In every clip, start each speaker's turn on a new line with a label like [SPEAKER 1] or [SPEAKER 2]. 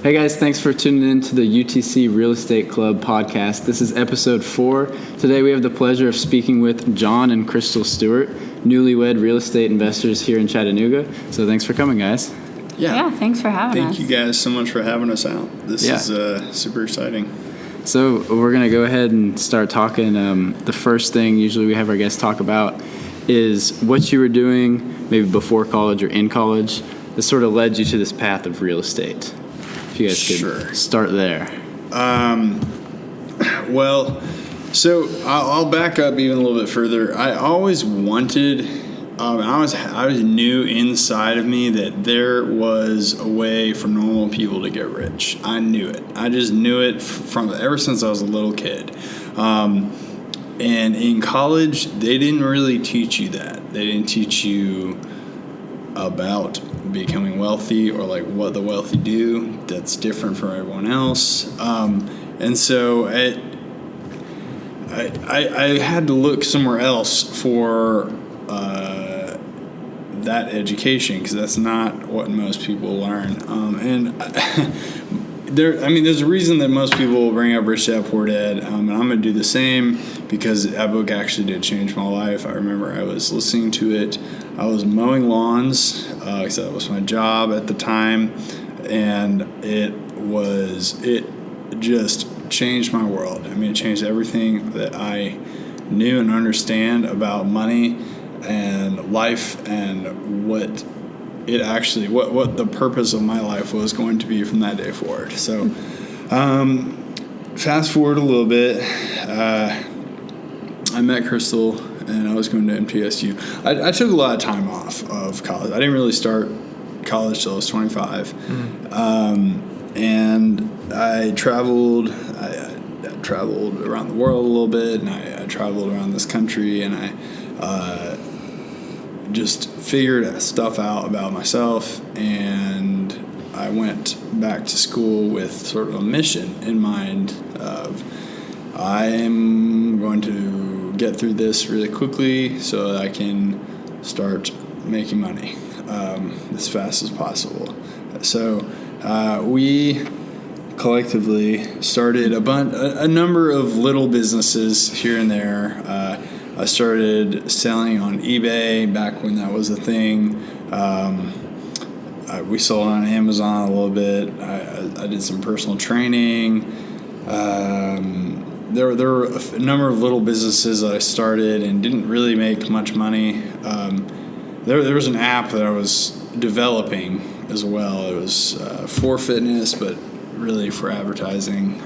[SPEAKER 1] Hey guys, thanks for tuning in to the UTC Real Estate Club podcast. This is episode 4. Today we have the pleasure of speaking with John and Crystal Stewart, newlywed real estate investors here in Chattanooga. So thanks for coming, guys.
[SPEAKER 2] Yeah, thanks for having us.
[SPEAKER 3] Thank you guys so much for having us out. This is super exciting.
[SPEAKER 1] So we're going to go ahead and start talking. The first thing usually we have our guests talk about is what you were doing maybe before college or in college that sort of led you to this path of real estate. If you guys could start there.
[SPEAKER 3] Well, so I'll back up even a little bit further. I always wanted, I knew inside of me that there was a way for normal people to get rich. I knew it. I just knew it from ever since I was a little kid. And in college, they didn't really teach you that. They didn't teach you about becoming wealthy or like what the wealthy do that's different from everyone else. And so I had to look somewhere else for that education because that's not what most people learn. There's a reason that most people will bring up Rich Dad Poor Dad, and I'm going to do the same because that book actually did change my life. I remember I was listening to it. I was mowing lawns because that was my job at the time, and it just changed my world. I mean, it changed everything that I knew and understand about money and life and what the purpose of my life was going to be from that day forward. So fast forward a little bit, I met Crystal and I was going to MTSU. I took a lot of time off of college. I didn't really start college till I was 25. And I traveled around the world a little bit, and I traveled around this country, and I just figured stuff out about myself, and I went back to school with sort of a mission in mind of I am going to get through this really quickly so that I can start making money as fast as possible. So we collectively started a number of little businesses here and there. I started selling on eBay back when that was a thing. We sold on Amazon a little bit. I did some personal training. There were a number of little businesses that I started and didn't really make much money. There was an app that I was developing as well. It was for fitness, but really for advertising.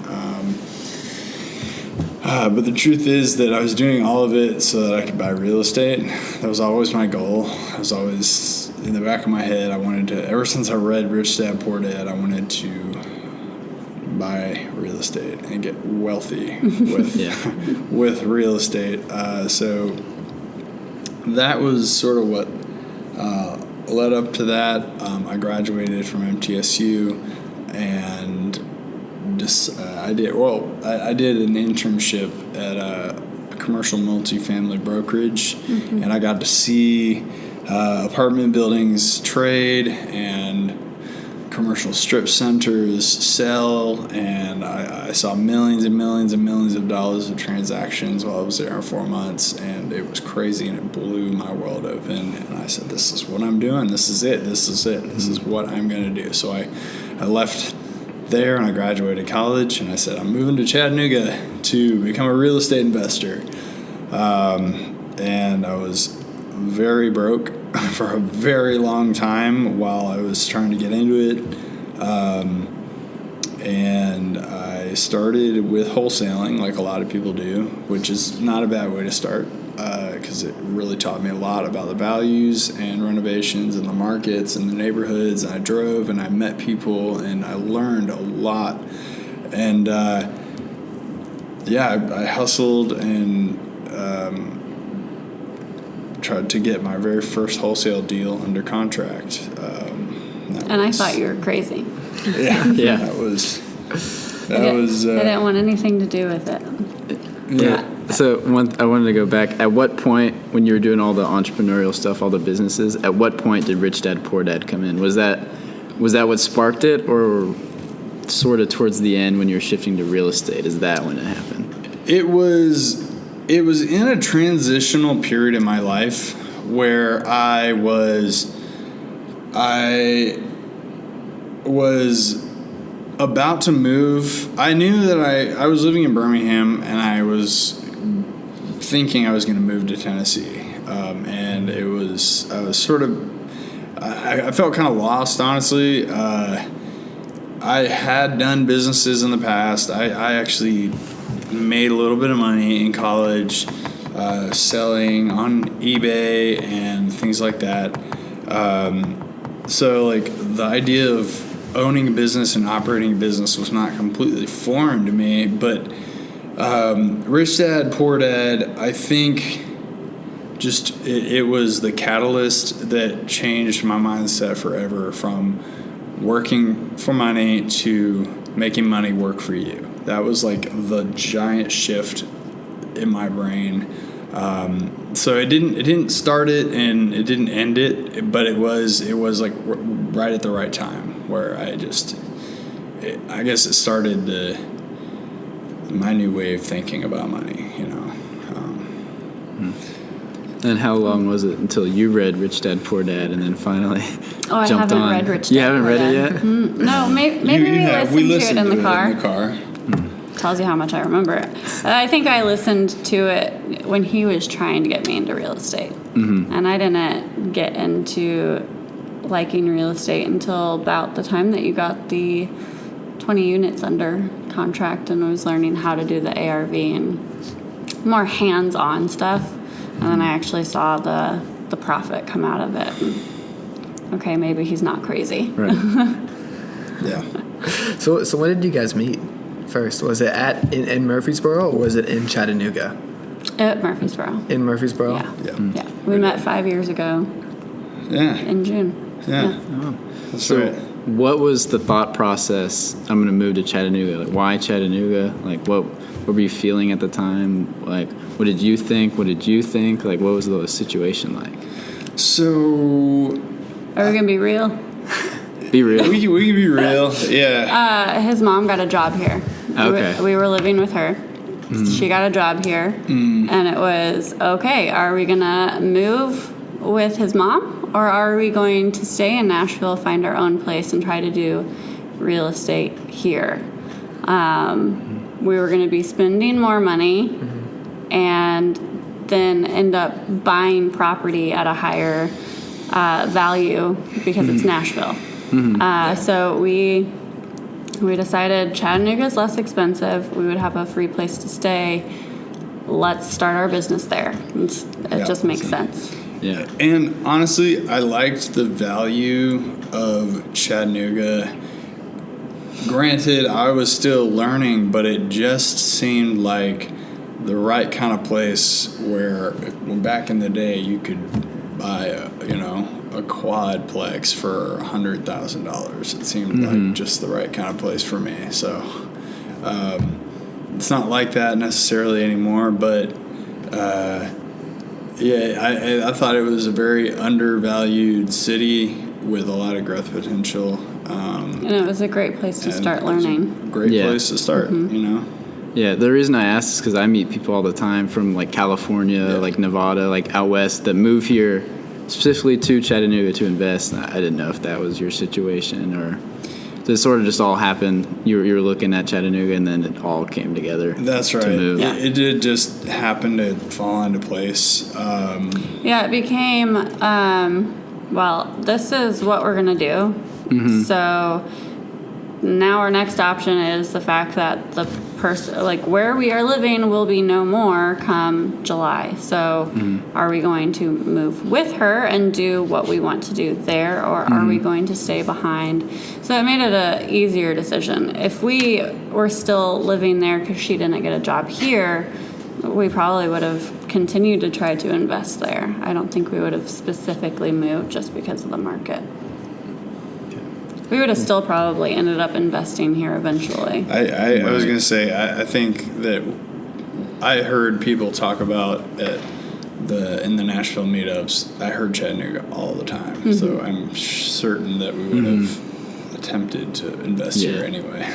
[SPEAKER 3] But the truth is that I was doing all of it so that I could buy real estate. That was always my goal. I was always in the back of my head. I wanted to, ever since I read Rich Dad Poor Dad, I wanted to buy real estate and get wealthy with with real estate. So that was sort of what led up to that. I graduated from MTSU and I did an internship at a commercial multifamily brokerage, and I got to see apartment buildings trade and commercial strip centers sell, and I saw millions and millions and millions of dollars of transactions while I was there for 4 months, and it was crazy, and it blew my world open, and I said, this is what I'm doing, this is it, this is what I'm going to do. So I left there and I graduated college, and I said, I'm moving to Chattanooga to become a real estate investor. And I was very broke for a very long time while I was trying to get into it. And I started with wholesaling like a lot of people do, which is not a bad way to start because it really taught me a lot about the values and renovations and the markets and the neighborhoods. And I drove and I met people and I learned a lot. And I hustled and tried to get my very first wholesale deal under contract.
[SPEAKER 2] I thought you were crazy.
[SPEAKER 3] Yeah. That was. I
[SPEAKER 2] didn't want anything to do with it.
[SPEAKER 1] Yeah. So I wanted to go back. At what point, when you were doing all the entrepreneurial stuff, all the businesses, at what point did Rich Dad Poor Dad come in? Was that what sparked it, or sort of towards the end when you're shifting to real estate? Is that when it happened?
[SPEAKER 3] It was in a transitional period in my life where I was about to move. I knew that I was living in Birmingham, and I was thinking I was going to move to Tennessee. And I was sort of, I felt kind of lost, honestly. I had done businesses in the past. I actually made a little bit of money in college, selling on eBay and things like that. So like the idea of owning a business and operating a business was not completely foreign to me, but Rich Dad, Poor Dad, I think just it was the catalyst that changed my mindset forever, from working for money to making money work for you. That was like the giant shift in my brain. So it didn't start it and it didn't end it, but it was like right at the right time where I guess it started my new way of thinking about money, you know.
[SPEAKER 1] And how long was it until you read Rich Dad, Poor Dad, and then finally
[SPEAKER 2] I
[SPEAKER 1] jumped
[SPEAKER 2] haven't
[SPEAKER 1] on?
[SPEAKER 2] read Rich Dad,
[SPEAKER 1] You haven't
[SPEAKER 2] Poor
[SPEAKER 1] read
[SPEAKER 2] Dad.
[SPEAKER 1] it yet?
[SPEAKER 2] No, maybe we listened to it in the car.
[SPEAKER 3] Mm.
[SPEAKER 2] Tells you how much I remember it. I think I listened to it when he was trying to get me into real estate.
[SPEAKER 1] Mm-hmm.
[SPEAKER 2] And I didn't get into liking real estate until about the time that you got the 20 units under contract and was learning how to do the ARV and more hands-on stuff. And then I actually saw the profit come out of it. And, okay, maybe he's not crazy.
[SPEAKER 1] Right.
[SPEAKER 3] Yeah.
[SPEAKER 4] So when did you guys meet first? Was it in Murfreesboro, or was it in Chattanooga?
[SPEAKER 2] At Murfreesboro.
[SPEAKER 4] In Murfreesboro?
[SPEAKER 2] Yeah.
[SPEAKER 3] Yeah.
[SPEAKER 2] Yeah. We met 5 years ago
[SPEAKER 3] Yeah.
[SPEAKER 2] in June.
[SPEAKER 3] Yeah. That's
[SPEAKER 1] So
[SPEAKER 3] right.
[SPEAKER 1] what was the thought process? I'm going to move to Chattanooga. Like, why Chattanooga? Like, what were you feeling at the time? Like, what did you think? What did you think? Like, what was the situation like?
[SPEAKER 3] So
[SPEAKER 2] Are we going to be real?
[SPEAKER 1] Be real.
[SPEAKER 3] we can be real. Yeah.
[SPEAKER 2] His mom got a job here.
[SPEAKER 1] Okay.
[SPEAKER 2] We were living with her. She got a job here. And it was, okay, are we going to move with his mom? Or are we going to stay in Nashville, find our own place, and try to do real estate here? We were going to be spending more money and then end up buying property at a higher value because it's Nashville. So we decided Chattanooga's less expensive. We would have a free place to stay. Let's start our business there. It just makes sense.
[SPEAKER 1] Yeah.
[SPEAKER 3] And honestly, I liked the value of Chattanooga. Granted, I was still learning, but it just seemed like the right kind of place where, back in the day, you could buy a quadplex for $100,000. It seemed like just the right kind of place for me. So it's not like that necessarily anymore, but I thought it was a very undervalued city with a lot of growth potential.
[SPEAKER 2] And it was a great place to start learning.
[SPEAKER 3] Great place to start, you know?
[SPEAKER 1] Yeah, the reason I ask is because I meet people all the time from like California, like Nevada, like out west that move here specifically to Chattanooga to invest. I didn't know if that was your situation, or did it sort of just all happen? You were looking at Chattanooga and then it all came together.
[SPEAKER 3] That's right.
[SPEAKER 1] To move.
[SPEAKER 3] It did just happen to fall into place.
[SPEAKER 2] It became, this is what we're going to do. So now our next option is the fact that the person, like where we are living, will be no more come July. So are we going to move with her and do what we want to do there, or are we going to stay behind? So it made it a easier decision. If we were still living there because she didn't get a job here, we probably would have continued to try to invest there. I don't think we would have specifically moved just because of the market. We would have still probably ended up investing here eventually.
[SPEAKER 3] I was going to say, I think that I heard people talk about in the Nashville meetups, I heard Chattanooga all the time. So I'm certain that we would have tempted to invest here anyway.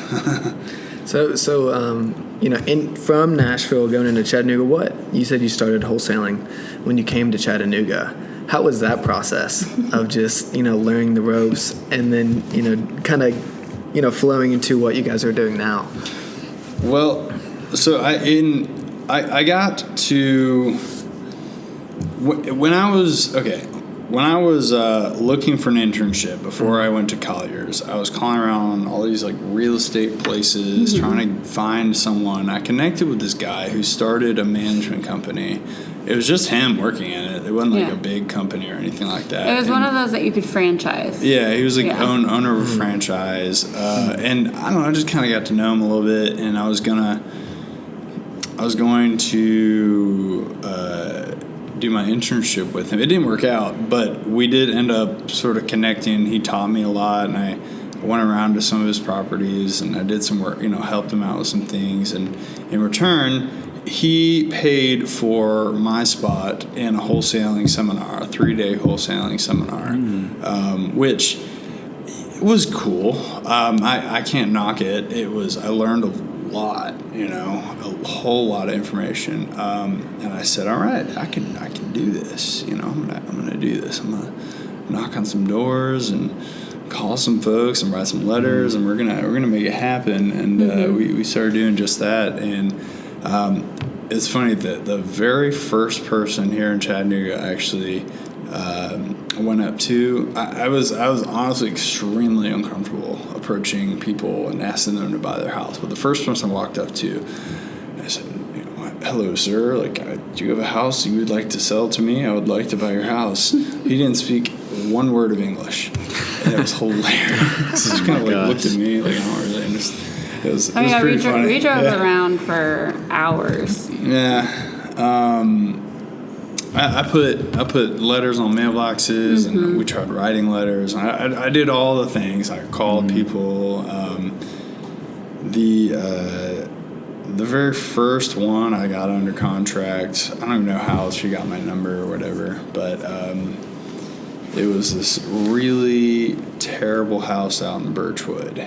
[SPEAKER 4] So from Nashville going into Chattanooga, you said you started wholesaling when you came to Chattanooga. How was that process of just, learning the ropes and then, kind of, flowing into what you guys are doing now?
[SPEAKER 3] Well, so I got to, when I was looking for an internship before I went to Colliers, I was calling around all these like real estate places trying to find someone. I connected with this guy who started a management company. It was just him working in it. It wasn't like a big company or anything like that.
[SPEAKER 2] It was one of those that you could franchise.
[SPEAKER 3] Yeah, he was like owner of a franchise. And I don't know, I just kind of got to know him a little bit, and I was going to do my internship with him. It didn't work out, but we did end up sort of connecting. He taught me a lot, and I went around to some of his properties, and I did some work, helped him out with some things. And in return, he paid for my spot in a wholesaling seminar, a 3-day wholesaling seminar, which was cool. I can't knock it. I learned a lot, a whole lot of information. And I said, all right, I can do this. I'm gonna do this. I'm gonna knock on some doors and call some folks and write some letters, and we're gonna make it happen. And we started doing just that. And it's funny that the very first person here in Chattanooga actually went up to, I was honestly extremely uncomfortable approaching people and asking them to buy their house. But the first person I walked up to, I said, hello, sir, do you have a house you would like to sell to me? I would like to buy your house. He didn't speak one word of English, and it was hilarious. He just kind of looked at me like I don't really understand. It was pretty funny.
[SPEAKER 2] We drove around for hours.
[SPEAKER 3] Yeah. I put letters on mailboxes, and we tried writing letters. I did all the things. I called people. The very first one I got under contract, I don't even know how she got my number or whatever, but it was this really terrible house out in Birchwood.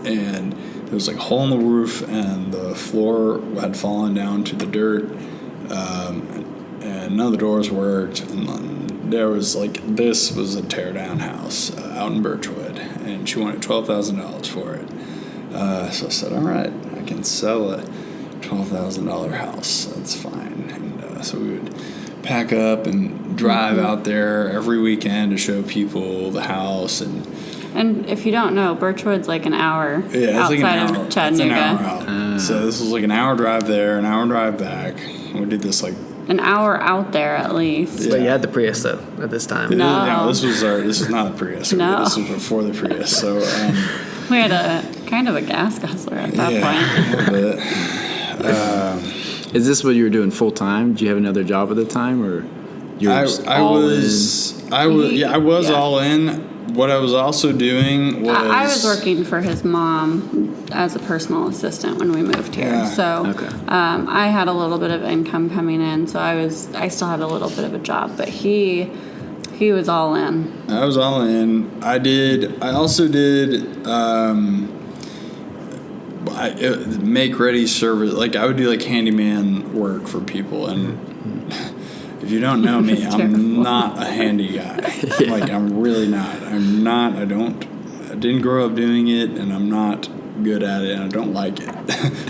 [SPEAKER 3] And there was like a hole in the roof, and the floor had fallen down to the dirt, and none of the doors worked. And there was this was a tear down house out in Birchwood, and she wanted $12,000 for it. So I said, all right, I can sell a $12,000 house. That's fine. And so we would pack up and drive out there every weekend to show people the house. And
[SPEAKER 2] if you don't know, Birchwood's like an hour outside of Chattanooga.
[SPEAKER 3] It's an hour out. So this was like an hour drive there, an hour drive back. We did this
[SPEAKER 2] an hour out there at least.
[SPEAKER 4] Yeah. But you had the Prius though at this time.
[SPEAKER 2] No,
[SPEAKER 3] this was not a Prius.
[SPEAKER 2] No.
[SPEAKER 3] This was before the Prius. So
[SPEAKER 2] we had a kind of a gas guzzler at that point.
[SPEAKER 1] Is this what you were doing full time? Did you have another job at the time, or you were all in?
[SPEAKER 3] All in. What I was also doing was
[SPEAKER 2] I was working for his mom as a personal assistant when we moved here.
[SPEAKER 3] Yeah.
[SPEAKER 2] So I had a little bit of income coming in, so I still had a little bit of a job, but he was all in.
[SPEAKER 3] I was all in. I also did make ready service. I would do handyman work for people, and if you don't know me, I'm not a handy guy. I'm really not. I didn't grow up doing it, and I'm not good at it, and I don't like it.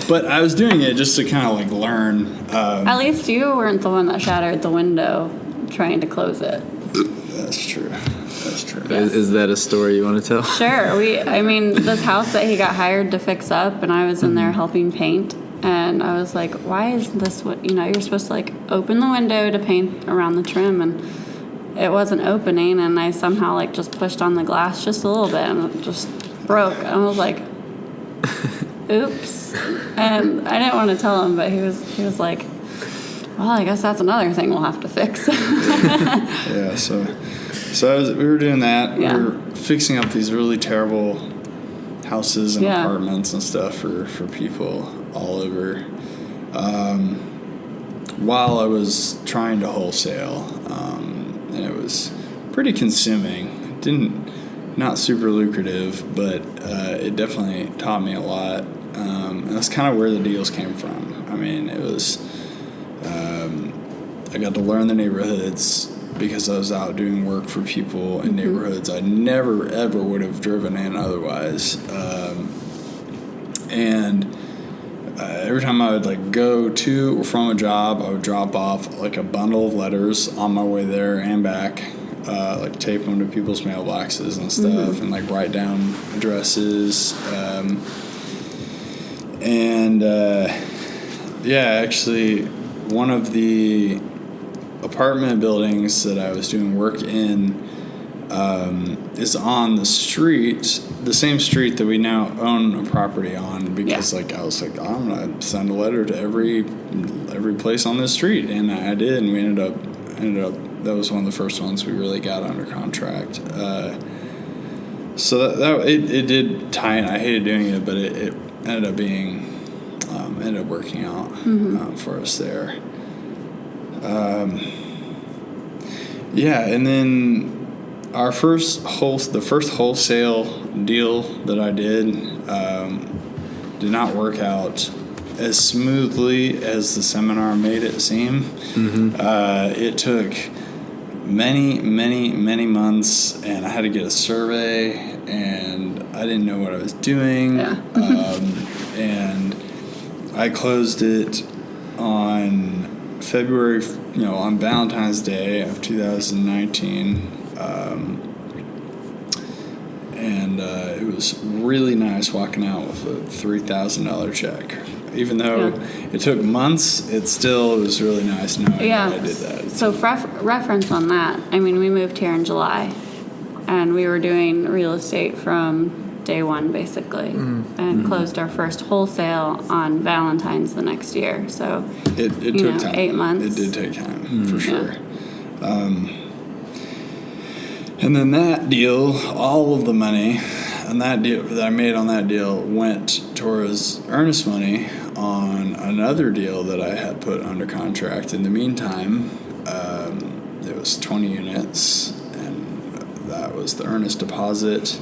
[SPEAKER 3] But I was doing it just to kind of learn.
[SPEAKER 2] At least you weren't the one that shattered the window trying to close it.
[SPEAKER 3] That's true.
[SPEAKER 2] Yes.
[SPEAKER 1] Is that a story you want to tell?
[SPEAKER 2] Sure. This house that he got hired to fix up, and I was in there helping paint. And I was like, why is this what, you're supposed to open the window to paint around the trim, and it wasn't opening, and I somehow just pushed on the glass just a little bit, and it just broke. And I was like, oops. And I didn't want to tell him, but he was like, well, I guess that's another thing we'll have to fix.
[SPEAKER 3] Yeah, so we were doing that.
[SPEAKER 2] Yeah.
[SPEAKER 3] We were fixing up these really terrible houses and apartments and stuff for people all over, while I was trying to wholesale, and it was pretty consuming. It not super lucrative, but it definitely taught me a lot. And that's kind of where the deals came from. I mean, it was I got to learn the neighborhoods because I was out doing work for people in neighborhoods I never ever would have driven in otherwise. And every time I would like go to or from a job, I would drop off like a bundle of letters on my way there and back, like tape them to people's mailboxes and stuff, and like write down addresses. Actually, one of the apartment buildings that I was doing work in is on the street, the same street that we now own a property on, because like I was like, I'm gonna send a letter to every place on this street, and I did, and we ended up that was one of the first ones we really got under contract. So that it did tie in. I hated doing it, but it ended up being ended up working out for us there. And then the first wholesale deal that I did not work out as smoothly as the seminar made it seem. It took many months, and I had to get a survey, and I didn't know what I was doing. And I closed it on on Valentine's Day of 2019. It was really nice walking out with a $3,000 check. Even though it took months, it was really nice knowing that I did that.
[SPEAKER 2] So reference on that, I mean, we moved here in July, and we were doing real estate from day one, basically, and closed our first wholesale on Valentine's the next year. So
[SPEAKER 3] it took time.
[SPEAKER 2] 8 months.
[SPEAKER 3] It did take time, for sure. And then that deal, all of the money and that deal that I made on that deal went towards earnest money on another deal that I had put under contract. In the meantime, it was 20 units, and that was the earnest deposit.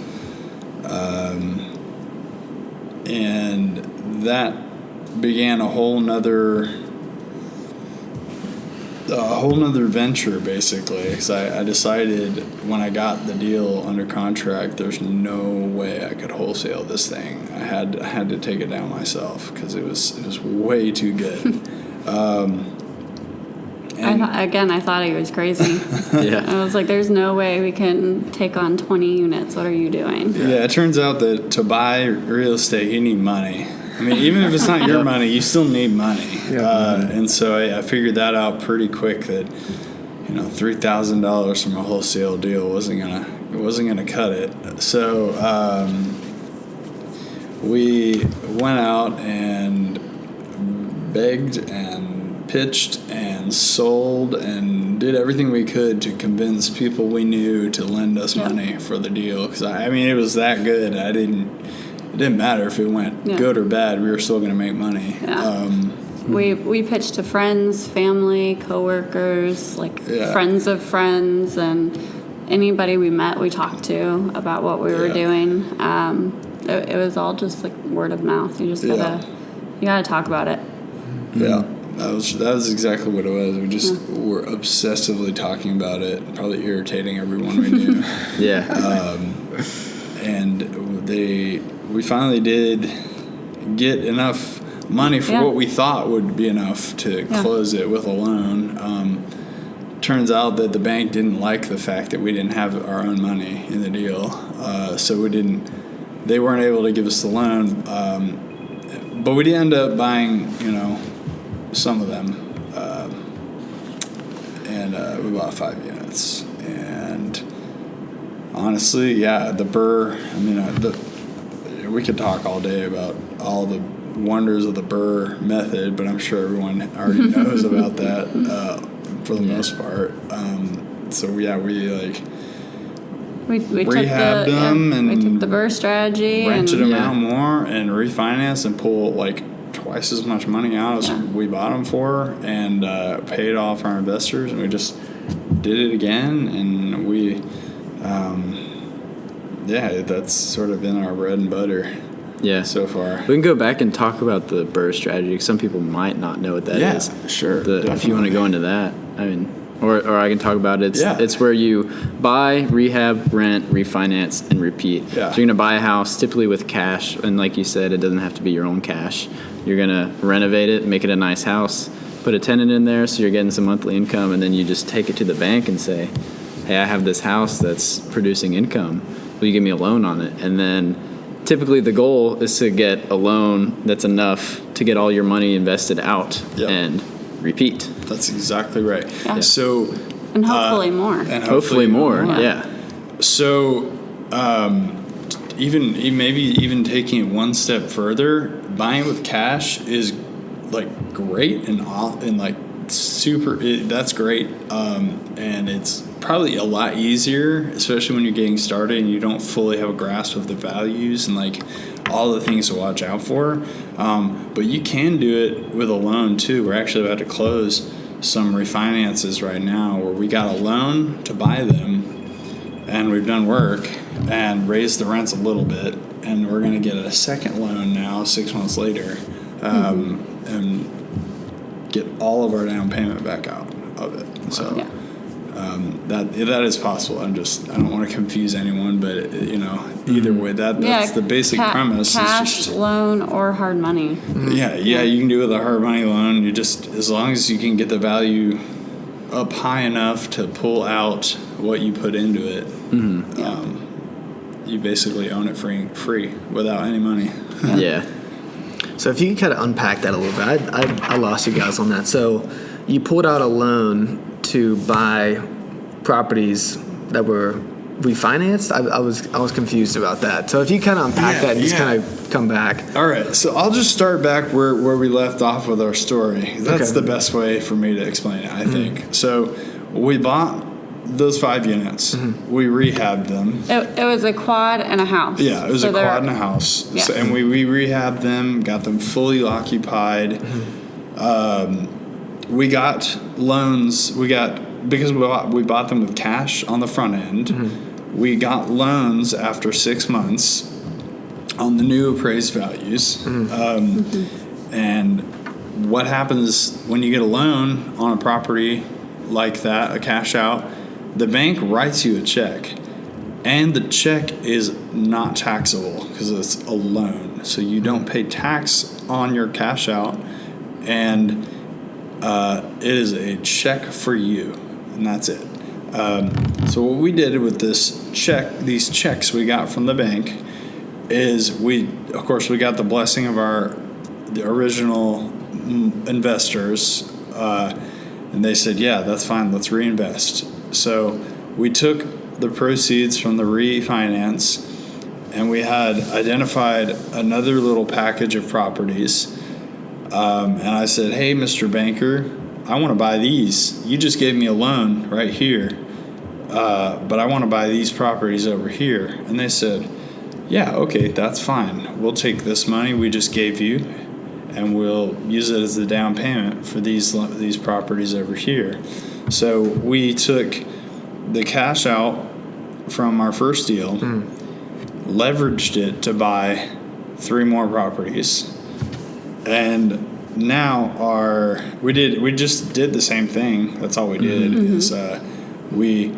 [SPEAKER 3] And that began a whole nother venture, basically, because I decided when I got the deal under contract, there's no way I could wholesale this thing. I had to take it down myself because it was way too good.
[SPEAKER 2] I thought he was crazy. I was like, there's no way we can take on 20 units. What are you doing?
[SPEAKER 3] Yeah, it turns out that to buy real estate, you need money. I mean, even if it's not your money, you still need money. And so I figured that out pretty quick, that $3,000 from a wholesale deal wasn't gonna cut it. So we went out and begged and pitched and sold and did everything we could to convince people we knew to lend us money for the deal, because I mean, it was that good. It didn't matter if it went good or bad, we were still going to make money.
[SPEAKER 2] We pitched to friends, family, coworkers, friends of friends, and anybody we met, we talked to about what we were doing. It was all just like word of mouth. You just gotta talk about it.
[SPEAKER 3] That was exactly what it was. We just were obsessively talking about it, probably irritating everyone we knew. And we finally did get enough money for what we thought would be enough to close it with a loan. Turns out that the bank didn't like the fact that we didn't have our own money in the deal, so they weren't able to give us the loan. But we did end up buying, some of them, and we bought 5 units. And honestly, the Burr. I mean, we could talk all day about all the wonders of the Burr method, but I'm sure everyone already knows about that for the most part. We rehabbed them and
[SPEAKER 2] we took the Burr strategy,
[SPEAKER 3] rented them out more, and refinanced and pulled twice as much money out as we bought them for, and paid off our investors, and we just did it again, and we yeah, that's sort of been our bread and butter
[SPEAKER 1] Yeah.
[SPEAKER 3] so far.
[SPEAKER 1] We can go back and talk about the BRRRR strategy. Some people might not know what that is.
[SPEAKER 3] Yeah, sure,
[SPEAKER 1] If you want to go into that, I mean, or I can talk about it. It's where you buy, rehab, rent, refinance, and repeat.
[SPEAKER 3] Yeah.
[SPEAKER 1] So you're going to buy a house typically with cash, and like you said, it doesn't have to be your own cash. You're going to renovate it, make it a nice house, put a tenant in there so you're getting some monthly income, and then you just take it to the bank and say, hey, I have this house that's producing income. Will you give me a loan on it? And then typically the goal is to get a loan that's enough to get all your money invested out and repeat.
[SPEAKER 3] That's exactly right.
[SPEAKER 2] Yeah.
[SPEAKER 3] So,
[SPEAKER 2] And hopefully more.
[SPEAKER 3] and
[SPEAKER 1] Hopefully more. Yeah.
[SPEAKER 3] So, even taking it one step further, buying with cash is like great and like super. That's great, and it's probably a lot easier, especially when you're getting started and you don't fully have a grasp of the values and like all the things to watch out for. But you can do it with a loan too. We're actually about to close some refinances right now where we got a loan to buy them, and we've done work and raised the rents a little bit, and we're going to get a second loan now 6 months later, and get all of our down payment back out of it. So
[SPEAKER 2] Yeah.
[SPEAKER 3] that is possible. I don't want to confuse anyone, but either way, that's the basic premise.
[SPEAKER 2] Cash,
[SPEAKER 3] is just,
[SPEAKER 2] loan, or hard money.
[SPEAKER 3] yeah, you can do it with a hard money loan. You just, as long as you can get the value up high enough to pull out what you put into it, you basically own it free without any money.
[SPEAKER 1] Yeah.
[SPEAKER 4] So if you could kind of unpack that a little bit, I lost you guys on that. So you pulled out a loan to buy properties that were refinanced. I was confused about that. So if you kind of unpack that and just kind of come back.
[SPEAKER 3] All right, so I'll just start back where we left off with our story. That's the best way for me to explain it, I think. So we bought those 5 units. We rehabbed them.
[SPEAKER 2] It was a quad and a house.
[SPEAKER 3] Yeah, it was
[SPEAKER 2] So
[SPEAKER 3] a quad and a house.
[SPEAKER 2] Yeah.
[SPEAKER 3] So, and we rehabbed them, got them fully occupied. We got loans. Because we bought them with cash on the front end. We got loans after 6 months on the new appraised values. And what happens when you get a loan on a property like that, a cash out? The bank writes you a check, and the check is not taxable because it's a loan. So you don't pay tax on your cash out, and it is a check for you, and that's it. So what we did with these checks we got from the bank, is we got the blessing of the original investors, and they said, yeah, that's fine, let's reinvest. So we took the proceeds from the refinance, and we had identified another little package of properties. And I said, hey, Mr. Banker, I want to buy these. You just gave me a loan right here, but I want to buy these properties over here. And they said, yeah, okay, that's fine. We'll take this money we just gave you, and we'll use it as the down payment for these properties over here. So we took the cash out from our first deal, leveraged it to buy 3 more properties, and now we just did the same thing. That's all we did. Is we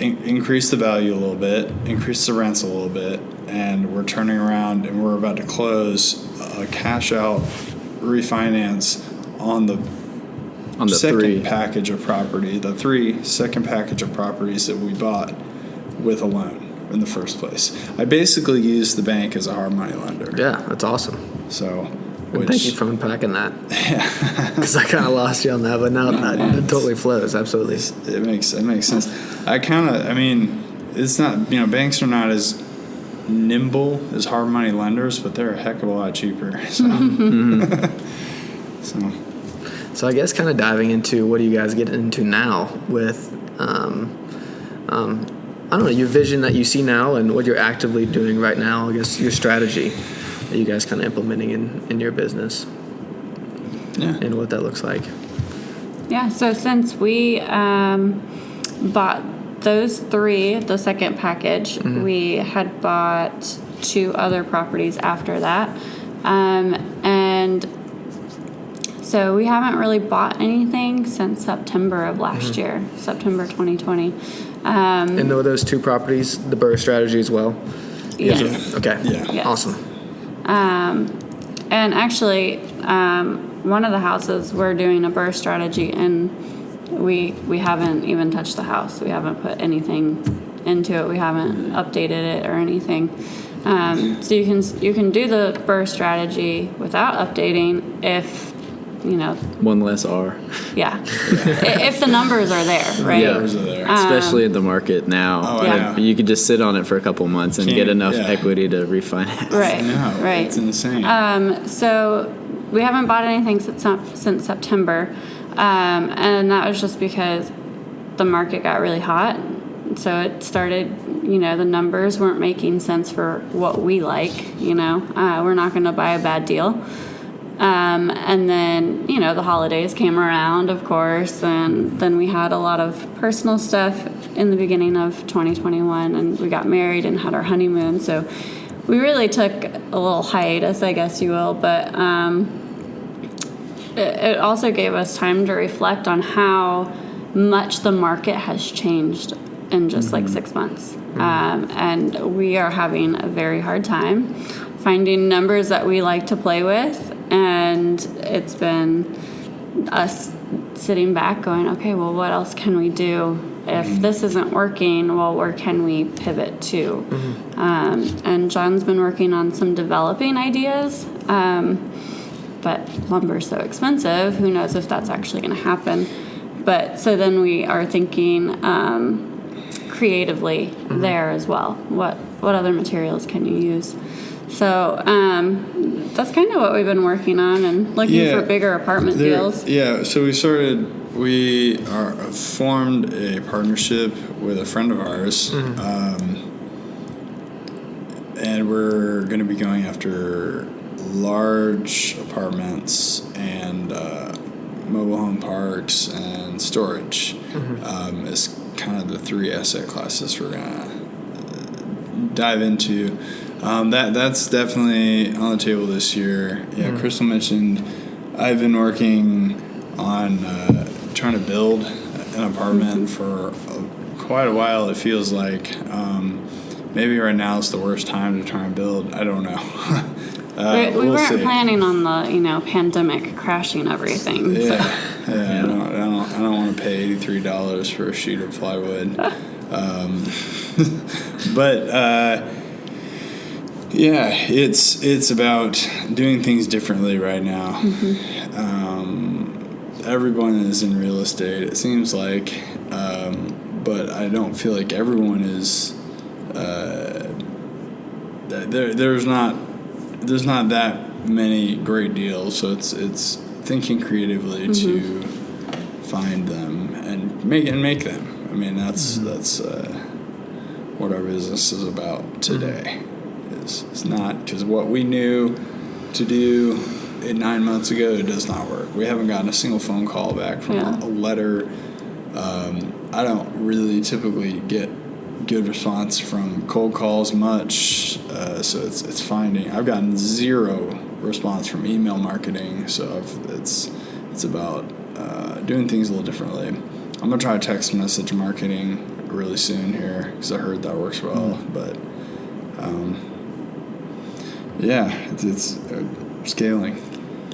[SPEAKER 3] increased the value a little bit, increased the rents a little bit, and we're turning around and we're about to close a cash out refinance on the second
[SPEAKER 1] 3
[SPEAKER 3] package of property, second package of properties that we bought with a loan in the first place. I basically used the bank as a hard money lender.
[SPEAKER 4] Yeah, that's awesome.
[SPEAKER 3] So,
[SPEAKER 4] Thank you for unpacking that. Because I kind of lost you on that, but now it totally flows. Absolutely.
[SPEAKER 3] It makes sense. It's not, banks are not as nimble as hard money lenders, but they're a heck of a lot cheaper. So.
[SPEAKER 4] So I guess kind of diving into what do you guys get into now with, I don't know, your vision that you see now and what you're actively doing right now, I guess your strategy that you guys kind of implementing in your business.
[SPEAKER 3] Yeah.
[SPEAKER 4] And what that looks like.
[SPEAKER 2] Yeah, so since we bought those 3, the second package, we had bought 2 other properties after that. And so we haven't really bought anything since September of last year, September 2020.
[SPEAKER 4] And were those 2 properties the Burr strategy as well?
[SPEAKER 2] Yes.
[SPEAKER 4] Okay.
[SPEAKER 3] Yeah.
[SPEAKER 2] Yes.
[SPEAKER 4] Awesome.
[SPEAKER 2] And actually, one of the houses we're doing a Burr strategy, and we haven't even touched the house. We haven't put anything into it. We haven't updated it or anything. So you can do the Burr strategy without updating if,
[SPEAKER 1] One less R.
[SPEAKER 2] yeah, if the numbers are there, right?
[SPEAKER 1] Yeah.
[SPEAKER 3] Numbers are there.
[SPEAKER 1] Especially in the market now.
[SPEAKER 3] Oh,
[SPEAKER 2] Yeah.
[SPEAKER 3] I know.
[SPEAKER 1] You could just sit on it for a couple months and get enough
[SPEAKER 3] Yeah.
[SPEAKER 1] equity to refinance.
[SPEAKER 2] Right,
[SPEAKER 3] No,
[SPEAKER 2] right.
[SPEAKER 3] it's insane.
[SPEAKER 2] So we haven't bought anything since September, and that was just because the market got really hot. So it started, the numbers weren't making sense for what we like. We're not going to buy a bad deal. And then, the holidays came around, of course, and then we had a lot of personal stuff in the beginning of 2021, and we got married and had our honeymoon. So we really took a little hiatus, I guess you will, but it also gave us time to reflect on how much the market has changed in just like 6 months. And we are having a very hard time finding numbers that we like to play with. And it's been us sitting back going, okay, well, what else can we do? If this isn't working, well, where can we pivot to? And John's been working on some developing ideas, but lumber's so expensive, who knows if that's actually going to happen. But so then we are thinking creatively there as well. What other materials can you use? So that's kind of what we've been working on and looking for bigger apartment deals.
[SPEAKER 3] Yeah, so we formed a partnership with a friend of ours, and we're going to be going after large apartments and mobile home parks and storage. Is kind of the 3 asset classes we're going to dive into. That's definitely on the table this year. Yeah, Crystal mentioned I've been working on trying to build an apartment for quite a while. It feels like maybe right now is the worst time to try and build. I don't know.
[SPEAKER 2] We weren't
[SPEAKER 3] see.
[SPEAKER 2] planning on the pandemic crashing everything.
[SPEAKER 3] Yeah,
[SPEAKER 2] So.
[SPEAKER 3] I don't want to pay $83 for a sheet of plywood. But yeah, it's about doing things differently right now. Everyone is in real estate, it seems like, but I don't feel like everyone is. There's not that many great deals, so it's thinking creatively to find them and make them. I mean, that's what our business is about today. It's not because what we knew to do 9 months ago, it does not work. We haven't gotten a single phone call back from a letter. I don't really typically get good response from cold calls much, so it's finding. I've gotten 0 response from email marketing, so it's about doing things a little differently. I'm gonna try text message marketing really soon here because I heard that works well, but yeah, it's scaling.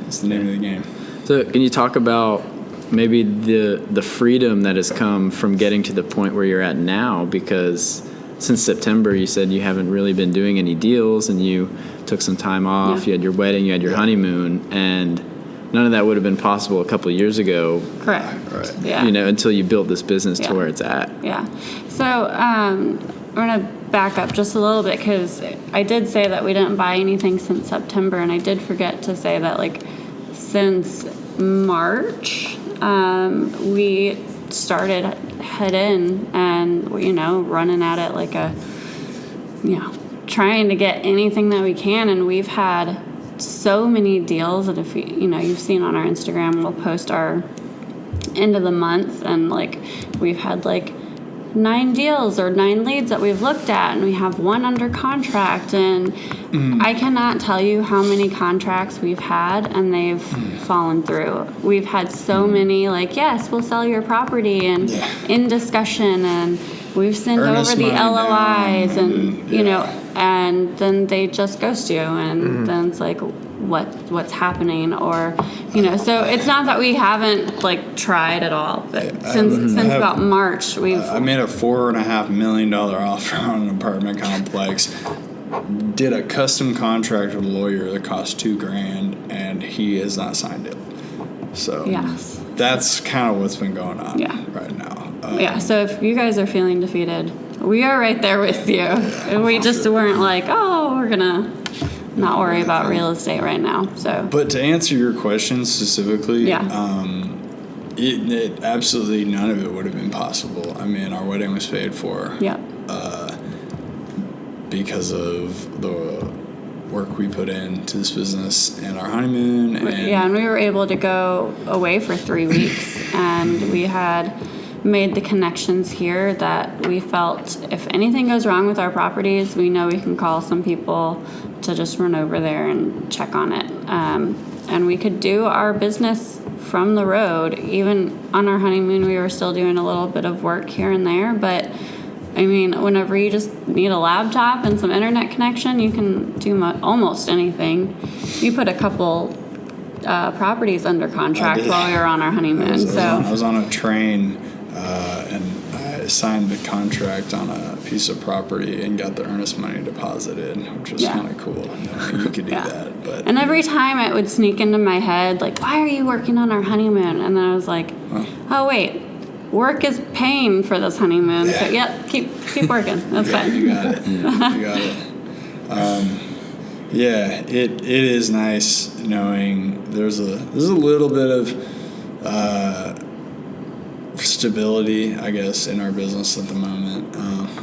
[SPEAKER 3] It's the name of the game.
[SPEAKER 1] So can you talk about maybe the freedom that has come from getting to the point where you're at now? Because since September, you said you haven't really been doing any deals and you took some time off.
[SPEAKER 2] Yeah.
[SPEAKER 1] You had your wedding, you had your honeymoon, and none of that would have been possible a couple of years ago.
[SPEAKER 2] Correct.
[SPEAKER 3] Right.
[SPEAKER 2] Yeah.
[SPEAKER 1] Until you built this business to where it's at.
[SPEAKER 2] Yeah. So we're going to back up just a little bit because I did say that we didn't buy anything since September, and I did forget to say that since March we started head in and running at it like trying to get anything that we can, and we've had so many deals that if you've seen on our Instagram, we'll post our end of the month, and we've had 9 deals or 9 leads that we've looked at, and we have 1 under contract, and I cannot tell you how many contracts we've had and they've fallen through. We've had so many, like, yes, we'll sell your property, and in discussion, and we've sent over the LOIs, and you know, and then they just ghost you, and then it's like, what's happening, or you know. So it's not that we haven't like tried at all, but since about March I
[SPEAKER 3] made a $4.5 million offer on an apartment complex. Did a custom contract with a lawyer that cost $2,000, and he has not signed it. So that's kind of what's been going on right now.
[SPEAKER 2] So if you guys are feeling defeated, we are right there with you. We just weren't like, oh, we're gonna not worry about real estate right now. So,
[SPEAKER 3] but to answer your question specifically, it absolutely none of it would have been possible. I mean, our wedding was paid for. Because of the work we put into this business and our honeymoon.
[SPEAKER 2] And we were able to go away for 3 weeks, and we had made the connections here that we felt if anything goes wrong with our properties, we know we can call some people to just run over there and check on it. And we could do our business from the road. Even on our honeymoon, we were still doing a little bit of work here and there, but I mean, whenever you just need a laptop and some internet connection, you can do almost anything. You put a couple properties under contract while we were on our honeymoon.
[SPEAKER 3] I was on a train, and I signed the contract on a piece of property and got the earnest money deposited, which was kind of cool. You could do that. But
[SPEAKER 2] and every time it would sneak into my head, like, why are you working on our honeymoon? And then I was like, oh, wait. Work is paying for this honeymoon, so keep working. That's fine.
[SPEAKER 3] You got it. You got it. It is nice knowing there's a little bit of stability, I guess, in our business at the moment.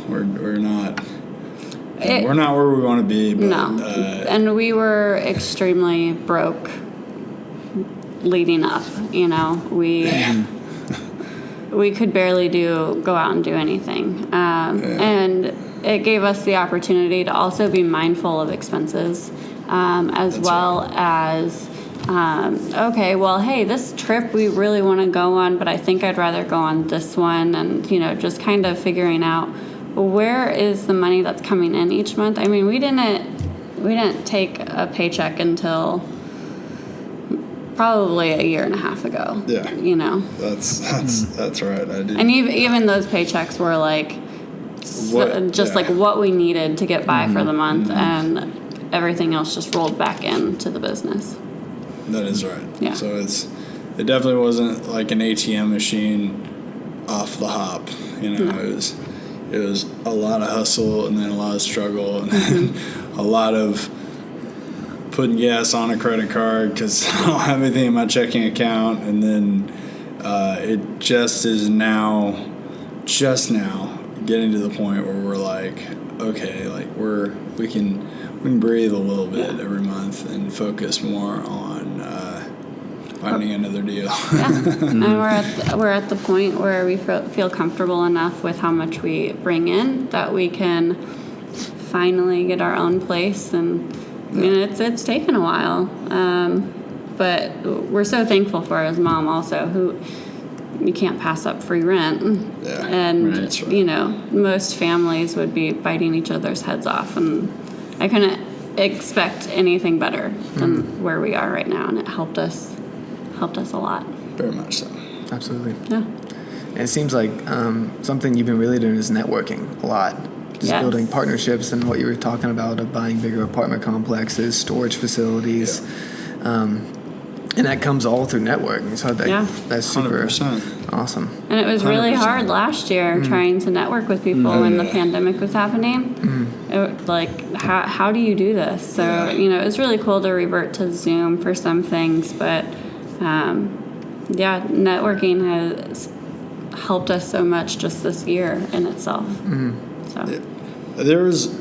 [SPEAKER 3] We're not where we want to be. But,
[SPEAKER 2] and we were extremely broke leading up. You know, we could barely go out and do anything. And it gave us the opportunity to also be mindful of expenses, as okay, well, hey, this trip we really want to go on, but I think I'd rather go on this one. And, you know, just kind of figuring out where is the money that's coming in each month. I mean, we didn't take a paycheck until probably a year and a half ago.
[SPEAKER 3] Yeah.
[SPEAKER 2] You know.
[SPEAKER 3] That's right. I did.
[SPEAKER 2] And even those paychecks were like like what we needed to get by for the month, and everything else just rolled back into the business.
[SPEAKER 3] That is right.
[SPEAKER 2] Yeah.
[SPEAKER 3] So it definitely wasn't like an ATM machine off the hop. You know, it was a lot of hustle, and then a lot of struggle, and then a lot of putting gas on a credit card because I don't have anything in my checking account, and then it just is just now getting to the point where we're like, okay, like we can breathe a little bit every month and focus more on finding another deal.
[SPEAKER 2] And we're at the point where we feel comfortable enough with how much we bring in that we can finally get our own place. And I mean, it's taken a while, but we're so thankful for his mom also, who you can't pass up free rent. And
[SPEAKER 3] right.
[SPEAKER 2] You know, most families would be biting each other's heads off, and I couldn't expect anything better than where we are right now, and it helped us a lot.
[SPEAKER 3] Very much so.
[SPEAKER 4] Absolutely.
[SPEAKER 2] Yeah.
[SPEAKER 4] And it seems like something you've been really doing is networking a lot. Just building partnerships, and what you were talking about of buying bigger apartment complexes, storage facilities. And that comes all through networking. So that's super
[SPEAKER 3] 100%.
[SPEAKER 4] awesome.
[SPEAKER 2] And it was really hard last year trying to network with people when the pandemic was happening. How do you do this? So, you know, it was really cool to revert to Zoom for some things. But, networking has helped us so much just this year in itself. So.
[SPEAKER 3] There was,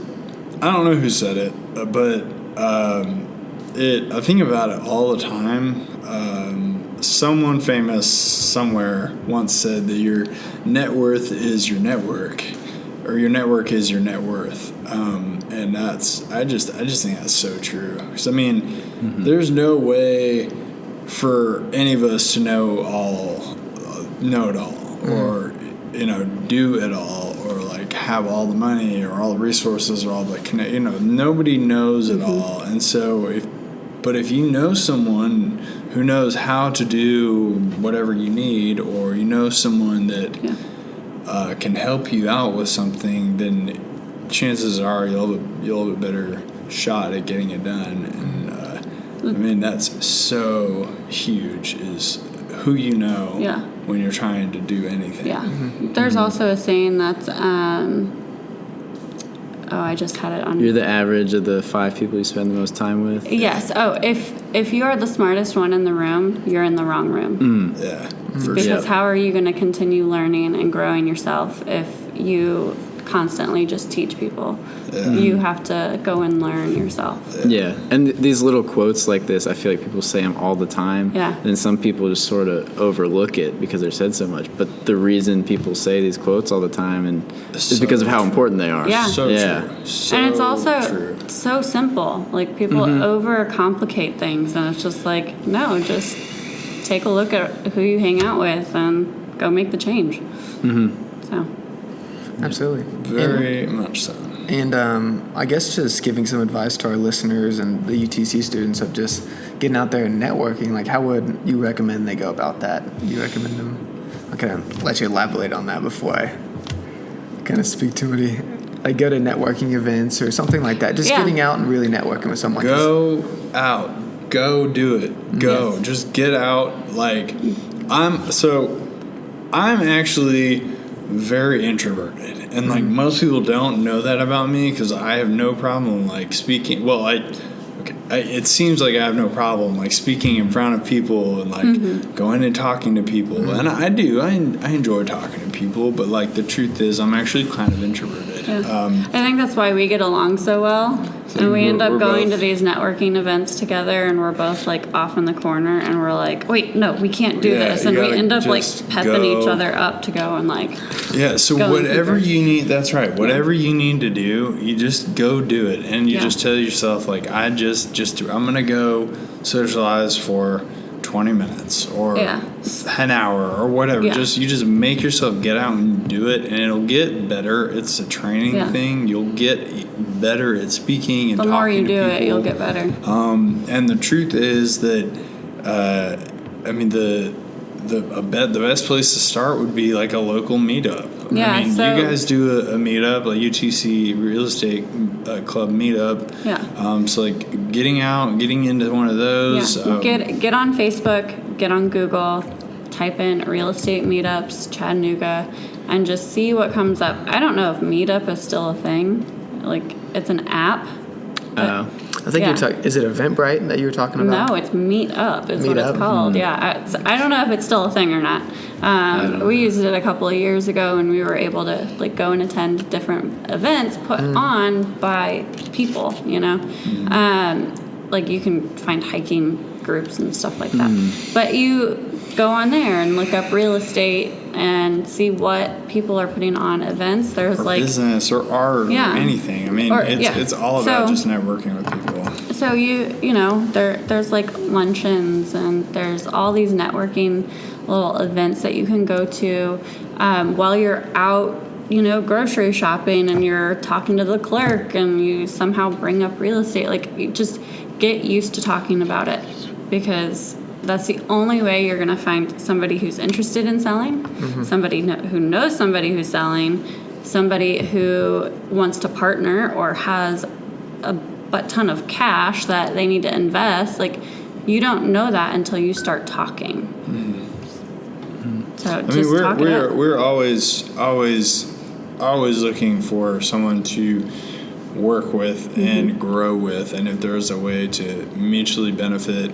[SPEAKER 3] I don't know who said it, but I think about it all the time. someone famous somewhere once said that your net worth is your network, or your network is your net worth. And I just think that's so true. Because I mean, there's no way for any of us to know it all, or do it all, or like have all the money or all the resources or all the nobody knows it all. And so if you know someone who knows how to do whatever you need, or someone that can help you out with something, then chances are you'll have a better shot at getting it done. And I mean, that's so huge, is who you know when you're trying to do anything.
[SPEAKER 2] Yeah. There's also a saying that's, I just had it on.
[SPEAKER 1] You're the average of the 5 people you spend the most time with?
[SPEAKER 2] Yes. Oh, if you are the smartest one in the room, you're in the wrong room.
[SPEAKER 3] Yeah, for
[SPEAKER 2] Because
[SPEAKER 3] sure.
[SPEAKER 2] how are you going to continue learning and growing yourself if you constantly just teach people? You have to go and learn yourself.
[SPEAKER 1] Yeah, and these little quotes like this, I feel like people say them all the time.
[SPEAKER 2] Yeah.
[SPEAKER 1] And some people just sort of overlook it because they're said so much. But the reason people say these quotes all the time is because of how important they are.
[SPEAKER 2] Yeah.
[SPEAKER 3] So
[SPEAKER 1] Yeah.
[SPEAKER 3] true. So
[SPEAKER 2] And it's also
[SPEAKER 3] true.
[SPEAKER 2] so simple. Like, people overcomplicate things, and it's just like, no, just take a look at who you hang out with and go make the change. So,
[SPEAKER 4] Absolutely.
[SPEAKER 3] Very much so.
[SPEAKER 4] And I guess just giving some advice to our listeners and the UTC students of just getting out there and networking. Like, how would you recommend they go about that? You recommend them? I'll kind of let you elaborate on that before I kind of speak to it. Like, go to networking events or something like that. Just getting out and really networking with someone.
[SPEAKER 3] Go out. Go do it. Go.
[SPEAKER 2] Yes.
[SPEAKER 3] Just get out. Like, I'm actually very introverted, and like most people don't know that about me, because I have no problem like speaking. Well, it seems like I have no problem like speaking in front of people and like going and talking to people, and I do. I enjoy talking to people, but like the truth is, I'm actually kind of introverted.
[SPEAKER 2] I think that's why we get along so well. And we end up
[SPEAKER 3] we're
[SPEAKER 2] going to
[SPEAKER 3] both-
[SPEAKER 2] these networking events together, and we're both like off in the corner, and we're like, wait, no, we can't do this.
[SPEAKER 3] you
[SPEAKER 2] And we
[SPEAKER 3] gotta
[SPEAKER 2] end up like
[SPEAKER 3] just
[SPEAKER 2] pepping each
[SPEAKER 3] go.
[SPEAKER 2] other up to go and like,
[SPEAKER 3] Yeah, so
[SPEAKER 2] Go and
[SPEAKER 3] whatever
[SPEAKER 2] do
[SPEAKER 3] you need, that's right. Whatever you need to do, you just go do it. And you
[SPEAKER 2] Yeah.
[SPEAKER 3] just tell yourself, like, I'm going to go socialize for 20 minutes or an hour or whatever.
[SPEAKER 2] Yeah.
[SPEAKER 3] You just make yourself get out and do it, and it'll get better. It's a training thing. You'll get better at speaking and
[SPEAKER 2] the
[SPEAKER 3] talking
[SPEAKER 2] more you
[SPEAKER 3] to
[SPEAKER 2] do
[SPEAKER 3] people.
[SPEAKER 2] it, you'll get better.
[SPEAKER 3] And the truth is that, I mean, the best place to start would be like a local meetup.
[SPEAKER 2] Yeah,
[SPEAKER 3] I mean,
[SPEAKER 2] so-
[SPEAKER 3] you guys do a meetup, like UTC Real Estate Club meetup.
[SPEAKER 2] Yeah.
[SPEAKER 3] So like getting into one of those.
[SPEAKER 2] Get on Facebook, get on Google, type in real estate meetups Chattanooga, and just see what comes up. I don't know if Meetup is still a thing. Like, it's an app.
[SPEAKER 1] Oh.
[SPEAKER 4] I think you're talking. Is it Eventbrite that you were talking about?
[SPEAKER 2] No, it's Meetup is what
[SPEAKER 4] Meetup?
[SPEAKER 2] it's called. Yeah, I don't know if it's still a thing or not. We used it a couple of years ago, and we were able to like go and attend different events put on by people. Like you can find hiking groups and stuff like that. But you go on there and look up real estate and see what people are putting on events. There's
[SPEAKER 3] or
[SPEAKER 2] like
[SPEAKER 3] business or art or anything. I mean, it's all about
[SPEAKER 2] So-
[SPEAKER 3] just networking with people.
[SPEAKER 2] So there's like luncheons, and there's all these networking little events that you can go to while you're out, grocery shopping, and you're talking to the clerk, and you somehow bring up real estate. Like, you just get used to talking about it, because that's the only way you're going to find somebody who's interested in selling, somebody who knows somebody who's selling, somebody who wants to partner or has a ton of cash that they need to invest. Like, you don't know that until you start talking. So just talk it up.
[SPEAKER 3] we're always looking for someone to work with and grow with, and if there's a way to mutually benefit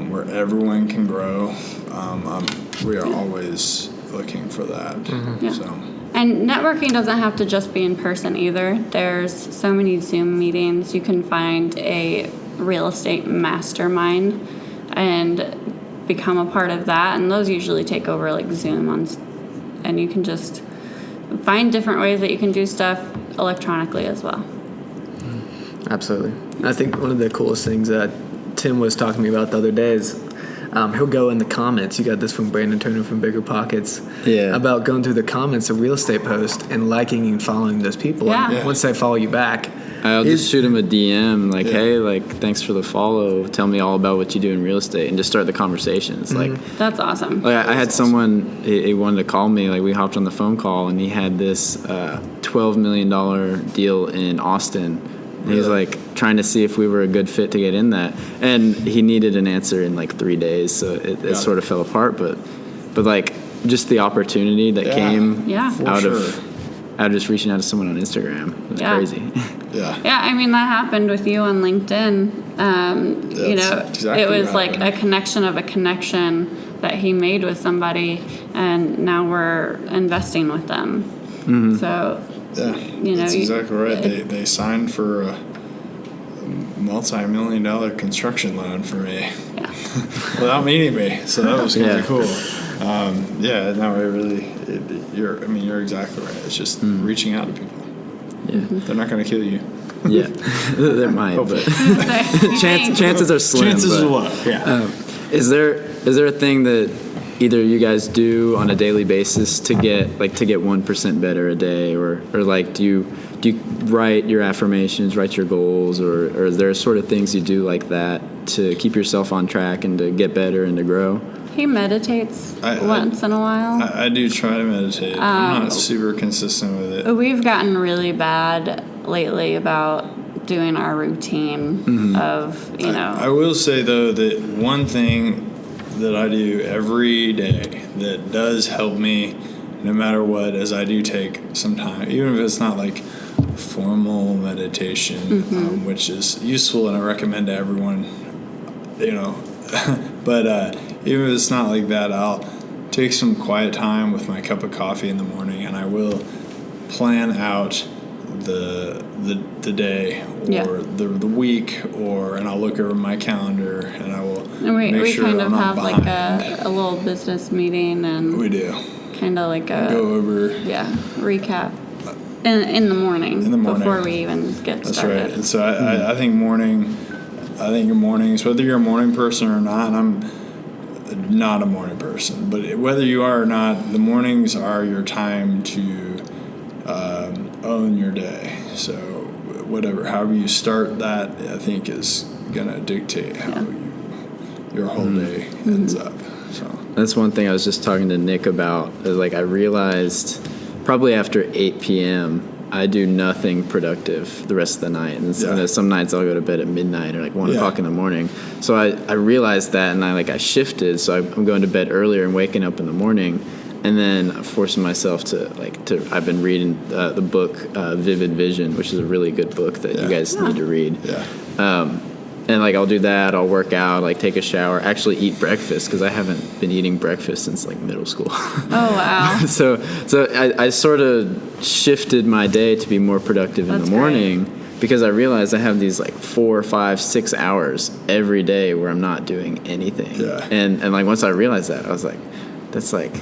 [SPEAKER 3] where everyone can grow, we are always looking for that.
[SPEAKER 2] Yeah.
[SPEAKER 3] So.
[SPEAKER 2] And networking doesn't have to just be in person either. There's so many Zoom meetings. You can find a real estate mastermind, and become a part of that, and those usually take over like Zoom and you can just find different ways that you can do stuff electronically as well.
[SPEAKER 4] Absolutely. I think one of the coolest things that Tim was talking to me about the other day is he'll go in the comments. You got this from Brandon Turner from Bigger Pockets.
[SPEAKER 1] Yeah.
[SPEAKER 4] About going through the comments of real estate posts and liking and following those people.
[SPEAKER 2] Yeah.
[SPEAKER 4] And
[SPEAKER 2] Yeah.
[SPEAKER 4] once they follow you back,
[SPEAKER 1] I'll just shoot him a DM like, hey, like, thanks for the follow. Tell me all about what you do in real estate, and just start the conversations. Like,
[SPEAKER 2] That's awesome.
[SPEAKER 1] like I had someone, he wanted to call me. Like, we hopped on the phone call, and he had this $12 million deal in Austin. He was like trying to see if we were a good fit to get in that, and he needed an answer in like 3 days. So it sort of fell apart. But like just the opportunity that came out of just reaching out to someone on Instagram was crazy.
[SPEAKER 2] Yeah, I mean, that happened with you on LinkedIn. You know,
[SPEAKER 3] exactly
[SPEAKER 2] it was
[SPEAKER 3] what
[SPEAKER 2] like
[SPEAKER 3] happened.
[SPEAKER 2] a connection of a connection that he made with somebody, and now we're investing with them. So,
[SPEAKER 3] Yeah,
[SPEAKER 2] you know,
[SPEAKER 3] that's exactly right. They signed for a multi-million-dollar construction loan for me without meeting me, so that was kind of cool. No, it really, you're exactly right. It's just reaching out to people.
[SPEAKER 1] Yeah,
[SPEAKER 3] They're not going to kill you.
[SPEAKER 1] yeah, there might, but chances are slim.
[SPEAKER 3] Chances
[SPEAKER 1] but,
[SPEAKER 3] are low. Yeah.
[SPEAKER 1] Is there a thing that either you guys do on a daily basis to get 1% better a day, or like do you write your affirmations, write your goals, or is there sort of things you do like that to keep yourself on track and to get better and to grow?
[SPEAKER 2] he meditates once in a while.
[SPEAKER 3] I do try to meditate. I'm not super consistent with it.
[SPEAKER 2] We've gotten really bad lately about doing our routine of, you know.
[SPEAKER 3] I will say, though, that one thing that I do every day that does help me no matter what is I do take some time, even if it's not like formal meditation, which is useful and I recommend to everyone, you know. But even if it's not like that, I'll take some quiet time with my cup of coffee in the morning, and I will plan out the day or the week, and I'll look over my calendar and I will make sure
[SPEAKER 2] kind
[SPEAKER 3] I'm
[SPEAKER 2] of
[SPEAKER 3] not
[SPEAKER 2] have like
[SPEAKER 3] behind.
[SPEAKER 2] a little business meeting, and
[SPEAKER 3] We do.
[SPEAKER 2] kind of like a
[SPEAKER 3] Go over.
[SPEAKER 2] recap in the morning.
[SPEAKER 3] In the morning.
[SPEAKER 2] Before we even get
[SPEAKER 3] That's
[SPEAKER 2] started.
[SPEAKER 3] right. And so I think mornings, whether you're a morning person or not, and I'm not a morning person, but whether you are or not, the mornings are your time to own your day. So however you start that, I think is going to dictate how your whole day ends up. So
[SPEAKER 1] That's one thing I was just talking to Nick about. Is like I realized probably after 8 p.m. I do nothing productive the rest of the night. And some nights I'll go to bed at midnight or like 1 o'clock in the morning. So I realized that, and I shifted. So I'm going to bed earlier and waking up in the morning, and then forcing myself to I've been reading the book Vivid Vision, which is a really good book that you guys need to read.
[SPEAKER 3] Yeah.
[SPEAKER 1] And like I'll do that, I'll work out, like take a shower, actually eat breakfast, because I haven't been eating breakfast since like middle school.
[SPEAKER 2] Oh wow.
[SPEAKER 1] So I sort of shifted my day to be more productive in the morning, because I realized I have these like 4, 5, 6 hours every day where I'm not doing anything.
[SPEAKER 3] Yeah.
[SPEAKER 1] And like once I realized that, I was like, that's like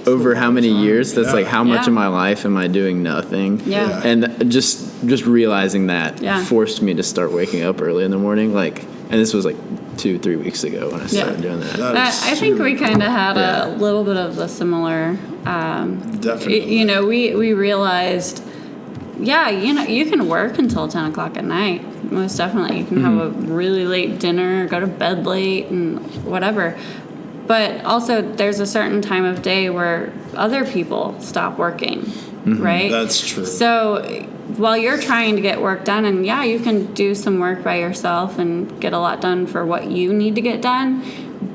[SPEAKER 1] over how many years? That's like how much of my life am I doing nothing?
[SPEAKER 2] Yeah.
[SPEAKER 1] And just realizing that forced me to start waking up early in the morning. Like, and this was like 2-3 weeks ago when I started doing that.
[SPEAKER 2] I think we kind of had a little bit of the similar.
[SPEAKER 3] Definitely.
[SPEAKER 2] You know, we realized, you can work until 10 o'clock at night. Most definitely, you can have a really late dinner, go to bed late, and whatever. But also, there's a certain time of day where other people stop working, right?
[SPEAKER 3] That's true.
[SPEAKER 2] So while you're trying to get work done, and you can do some work by yourself and get a lot done for what you need to get done.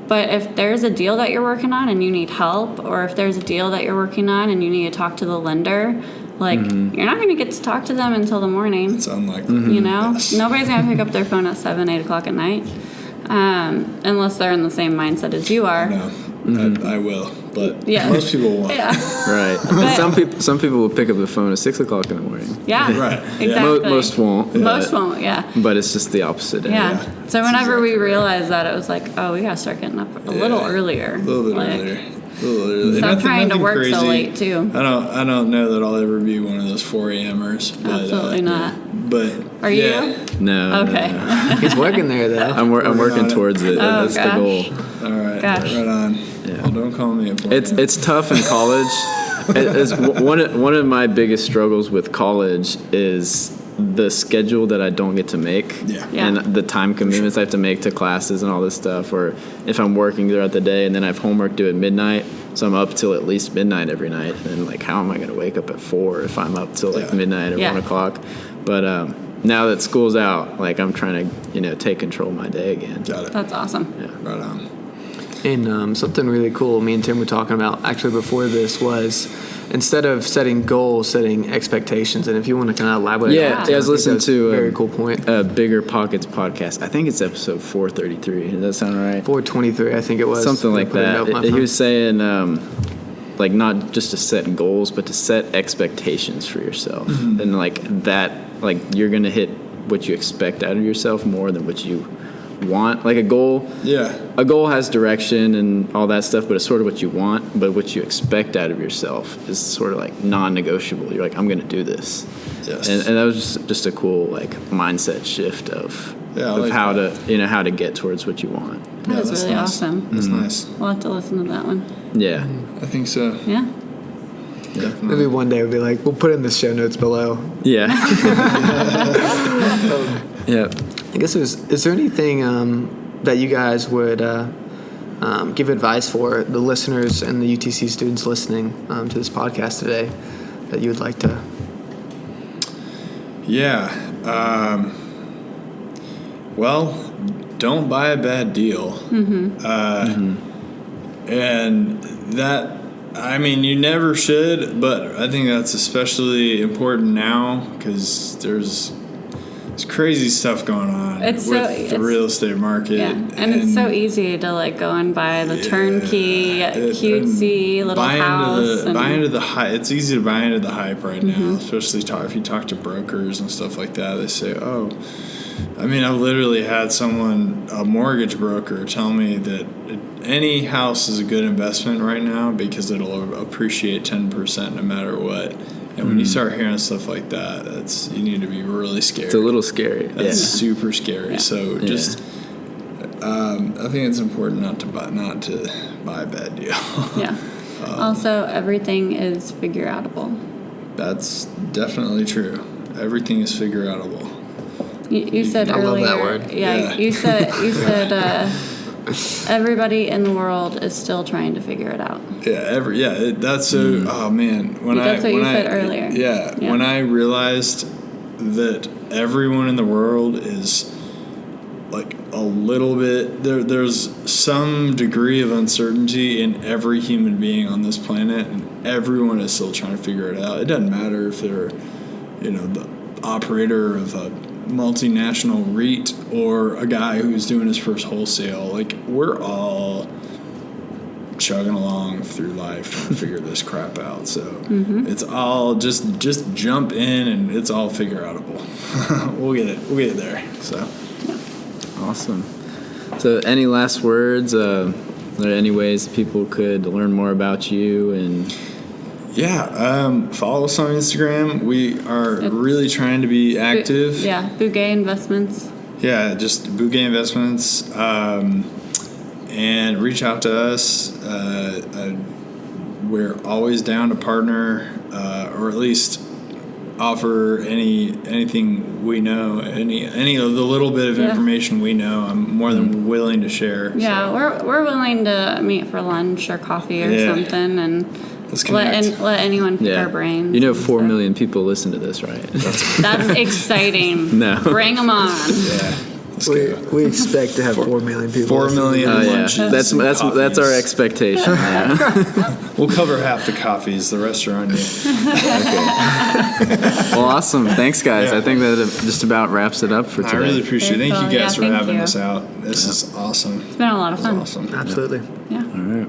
[SPEAKER 2] But if there's a deal that you're working on and you need help, or if there's a deal that you're working on and you need to talk to the lender, like you're not going to get to talk to them until the morning.
[SPEAKER 3] It's unlikely.
[SPEAKER 2] You know,
[SPEAKER 3] Yes.
[SPEAKER 2] nobody's going to pick up their phone at 7, 8 o'clock at night. Unless they're in the same mindset as you are.
[SPEAKER 3] No, I will. but
[SPEAKER 2] Yeah.
[SPEAKER 3] most people won't.
[SPEAKER 2] Yeah.
[SPEAKER 1] Right.
[SPEAKER 2] But-
[SPEAKER 1] Some people will pick up the phone at 6 o'clock in the morning.
[SPEAKER 2] Yeah.
[SPEAKER 3] Right. Yeah.
[SPEAKER 2] Exactly.
[SPEAKER 1] Most won't.
[SPEAKER 2] Most
[SPEAKER 1] but-
[SPEAKER 2] won't. Yeah.
[SPEAKER 1] But it's just the opposite end.
[SPEAKER 2] Yeah.
[SPEAKER 3] Yeah.
[SPEAKER 2] So
[SPEAKER 3] That's
[SPEAKER 2] whenever we
[SPEAKER 3] exactly right.
[SPEAKER 2] realized that, it was like, oh, we gotta start getting up a little earlier.
[SPEAKER 3] A little bit
[SPEAKER 2] Like,
[SPEAKER 3] earlier. A little earlier.
[SPEAKER 2] Stop
[SPEAKER 3] Nothing-
[SPEAKER 2] trying to
[SPEAKER 3] nothing
[SPEAKER 2] work so
[SPEAKER 3] crazy.
[SPEAKER 2] late, too.
[SPEAKER 3] I don't know that I'll ever be one of those 4 a.m.ers. But,
[SPEAKER 2] Absolutely not.
[SPEAKER 3] But
[SPEAKER 2] Are
[SPEAKER 3] yeah.
[SPEAKER 2] you?
[SPEAKER 1] No.
[SPEAKER 2] Okay.
[SPEAKER 1] no.
[SPEAKER 4] He's working there though.
[SPEAKER 1] I'm working
[SPEAKER 3] on it.
[SPEAKER 1] towards it.
[SPEAKER 2] Oh,
[SPEAKER 1] That's
[SPEAKER 2] gosh.
[SPEAKER 1] the goal.
[SPEAKER 3] All right.
[SPEAKER 2] Gosh.
[SPEAKER 3] Right on.
[SPEAKER 1] Yeah.
[SPEAKER 3] Well, don't call me a 4
[SPEAKER 1] It's tough in college. One of my biggest struggles with college is the schedule that I don't get to make,
[SPEAKER 3] Yeah.
[SPEAKER 2] Yeah.
[SPEAKER 1] and the time commitments I have to make to classes and all this stuff. Or if I'm working throughout the day and then I have homework due at midnight, so I'm up till at least midnight every night. And like, how am I going to wake up at 4 if I'm up till like
[SPEAKER 3] Yeah.
[SPEAKER 1] midnight or
[SPEAKER 2] Yeah.
[SPEAKER 1] 1 o'clock? But now that school's out, like I'm trying to take control of my day again.
[SPEAKER 3] Got it.
[SPEAKER 2] That's awesome.
[SPEAKER 3] Right on.
[SPEAKER 4] And something really cool me and Tim were talking about actually before this was instead of setting goals, setting expectations. And if you want to kind of elaborate
[SPEAKER 1] Yeah,
[SPEAKER 4] on that,
[SPEAKER 1] I was
[SPEAKER 4] think
[SPEAKER 1] listening
[SPEAKER 4] that's
[SPEAKER 1] to
[SPEAKER 4] a very cool point.
[SPEAKER 1] Bigger Pockets podcast. I think it's episode 433. Does that sound right?
[SPEAKER 4] 423, I think it was.
[SPEAKER 1] Something like
[SPEAKER 4] Put it
[SPEAKER 1] that.
[SPEAKER 4] up my
[SPEAKER 1] He
[SPEAKER 4] phone.
[SPEAKER 1] was saying, like, not just to set goals, but to set expectations for yourself, and like that, like you're gonna hit what you expect out of yourself more than what you want. Like a goal has direction and all that stuff, but it's sort of what you want. But what you expect out of yourself is sort of like non-negotiable. You're like, I'm gonna do this.
[SPEAKER 3] Yes.
[SPEAKER 1] And that was just a cool like mindset shift of
[SPEAKER 3] Yeah, I like
[SPEAKER 1] how
[SPEAKER 3] that.
[SPEAKER 1] to how to get towards what you want.
[SPEAKER 2] That is
[SPEAKER 3] that's
[SPEAKER 2] really
[SPEAKER 3] nice.
[SPEAKER 2] awesome.
[SPEAKER 3] That's nice.
[SPEAKER 2] We'll have to listen to that one.
[SPEAKER 1] Yeah.
[SPEAKER 3] I think so.
[SPEAKER 2] Yeah.
[SPEAKER 3] Definitely.
[SPEAKER 4] Maybe one day we'll be like, we'll put in the show notes below.
[SPEAKER 1] Yeah. Yeah.
[SPEAKER 4] I guess is there anything that you guys would give advice for the listeners and the UTC students listening to this podcast today that you would like to?
[SPEAKER 3] Yeah. Well, don't buy a bad deal. And that, I mean, you never should, but I think that's especially important now because there's crazy stuff going on
[SPEAKER 2] It's
[SPEAKER 3] with
[SPEAKER 2] so-
[SPEAKER 3] the
[SPEAKER 2] it's-
[SPEAKER 3] real estate market.
[SPEAKER 2] Yeah. And it's so easy to like go and buy the turnkey, cutesy little house.
[SPEAKER 3] Buy into the hype. It's easy to buy into the hype right now, especially if you talk to brokers and stuff like that. They say, "Oh, I mean, I've literally had a mortgage broker, tell me that any house is a good investment right now because it'll appreciate 10% no matter what." And when you start hearing stuff like that, you need to be really scared.
[SPEAKER 1] It's a little scary.
[SPEAKER 3] That's super scary.
[SPEAKER 2] Yeah.
[SPEAKER 3] So just, I think it's important not to buy a bad deal.
[SPEAKER 2] Yeah. Also, everything is figure outable.
[SPEAKER 3] That's definitely true. Everything is figure outable.
[SPEAKER 2] You said
[SPEAKER 4] I love
[SPEAKER 2] earlier.
[SPEAKER 4] that word.
[SPEAKER 2] Yeah. You said everybody in the world is still trying to figure it out.
[SPEAKER 3] Yeah. That's so. Oh man,
[SPEAKER 2] That's what you said earlier.
[SPEAKER 3] Yeah.
[SPEAKER 2] Yeah.
[SPEAKER 3] When I realized that everyone in the world is like a little bit there's some degree of uncertainty in every human being on this planet, and everyone is still trying to figure it out. It doesn't matter if they're the operator of a multinational REIT or a guy who's doing his first wholesale. Like, we're all chugging along through life trying to figure this crap out. So it's all just jump in and it's all figure outable. We'll get it there. So
[SPEAKER 1] Awesome. So any last words? Are there any ways people could learn more about you? And
[SPEAKER 3] follow us on Instagram. We are really trying to be active.
[SPEAKER 2] Yeah. Bouguet Investments.
[SPEAKER 3] Yeah, just Bouguet Investments, and reach out to us. We're always down to partner, or at least offer anything we know, any of the little bit of information we know. I'm more than willing to share.
[SPEAKER 2] Yeah,
[SPEAKER 3] so.
[SPEAKER 2] we're willing to meet for lunch or coffee or something, and
[SPEAKER 3] Let's connect.
[SPEAKER 2] let anyone pick our brains.
[SPEAKER 1] 4 million people listen to this, right?
[SPEAKER 2] That's exciting.
[SPEAKER 1] No.
[SPEAKER 2] Bring them on.
[SPEAKER 3] Yeah. Let's go.
[SPEAKER 4] We expect to have 4 million people.
[SPEAKER 3] 4 million
[SPEAKER 1] Oh, yeah.
[SPEAKER 3] lunches.
[SPEAKER 1] That's
[SPEAKER 3] and
[SPEAKER 1] our
[SPEAKER 3] coffees.
[SPEAKER 1] expectation. Yeah.
[SPEAKER 3] We'll cover half the coffees. The rest are on you.
[SPEAKER 1] Well, awesome. Thanks, guys.
[SPEAKER 3] Yeah.
[SPEAKER 1] I think that just about wraps it up for
[SPEAKER 3] I
[SPEAKER 1] today.
[SPEAKER 3] really appreciate it. Thank you guys for
[SPEAKER 2] Thank
[SPEAKER 3] having
[SPEAKER 2] you.
[SPEAKER 3] us out. This is awesome.
[SPEAKER 2] It's been a lot of fun.
[SPEAKER 3] Awesome.
[SPEAKER 4] Absolutely.
[SPEAKER 2] Yeah.
[SPEAKER 1] All right.